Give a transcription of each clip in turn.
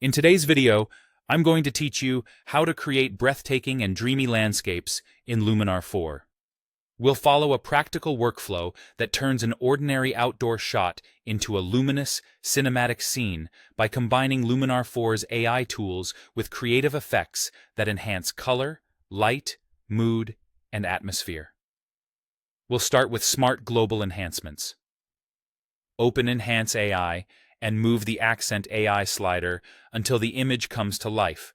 In today's video, I'm going to teach you how to create breathtaking and dreamy landscapes in Luminar 4. We'll follow a practical workflow that turns an ordinary outdoor shot into a luminous, cinematic scene by combining Luminar 4's AI tools with creative effects that enhance color, light, mood, and atmosphere. We'll start with smart global enhancements. Open Enhance AI and move the Accent AI slider until the image comes to life.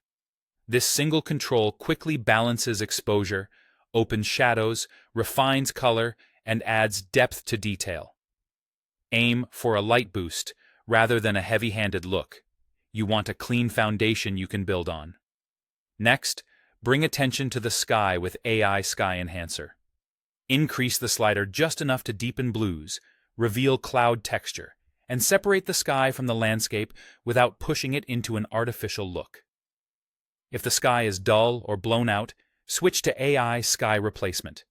This single control quickly balances exposure, opens shadows, refines color, and adds depth to detail. Aim for a light boost rather than a heavy-handed look. You want a clean foundation you can build on. Next, bring attention to the sky with AI Sky Enhancer. Increase the slider just enough to deepen blues, reveal cloud texture, and separate the sky from the landscape without pushing it into an artificial look. If the sky is dull or blown out, switch to AI Sky Replacement.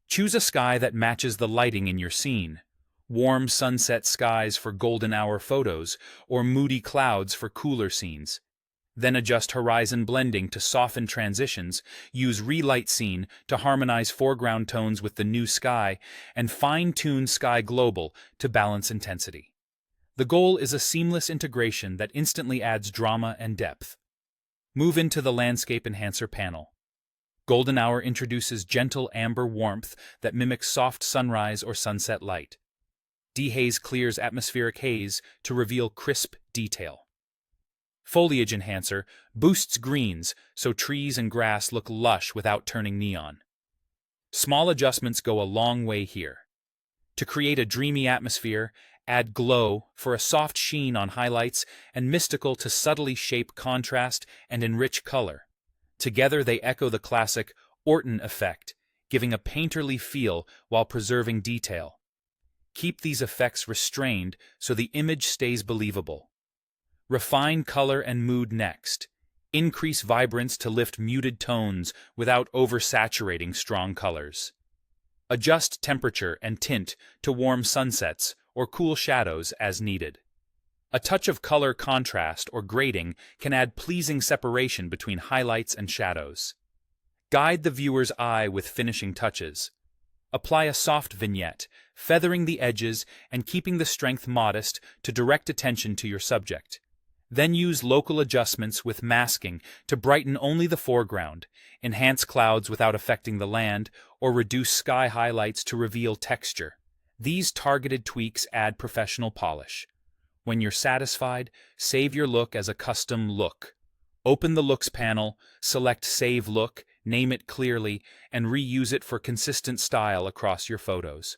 Choose a sky that matches the lighting in your scene. Warm sunset skies for golden hour photos, or moody clouds for cooler scenes. Then adjust horizon blending to soften transitions, use Relight Scene to harmonize foreground tones with the new sky, and fine-tune Sky Global to balance intensity. The goal is a seamless integration that instantly adds drama and depth. Move into the Landscape Enhancer panel. Golden Hour introduces gentle amber warmth that mimics soft sunrise or sunset light. Dehaze clears atmospheric haze to reveal crisp detail. Foliage Enhancer boosts greens so trees and grass look lush without turning neon. Small adjustments go a long way here. To create a dreamy atmosphere, add glow for a soft sheen on highlights and mystical to subtly shape contrast and enrich color. Together they echo the classic Orton effect, giving a painterly feel while preserving detail. Keep these effects restrained so the image stays believable. Refine color and mood next. Increase vibrance to lift muted tones without oversaturating strong colors. Adjust temperature and tint to warm sunsets or cool shadows as needed. A touch of color contrast or grading can add pleasing separation between highlights and shadows. Guide the viewer's eye with finishing touches. Apply a soft vignette, feathering the edges and keeping the strength modest to direct attention to your subject. Then use local adjustments with masking to brighten only the foreground, enhance clouds without affecting the land, or reduce sky highlights to reveal texture. These targeted tweaks add professional polish. When you're satisfied, save your look as a custom look. Open the Looks panel, select Save Look, name it clearly, and reuse it for consistent style across your photos.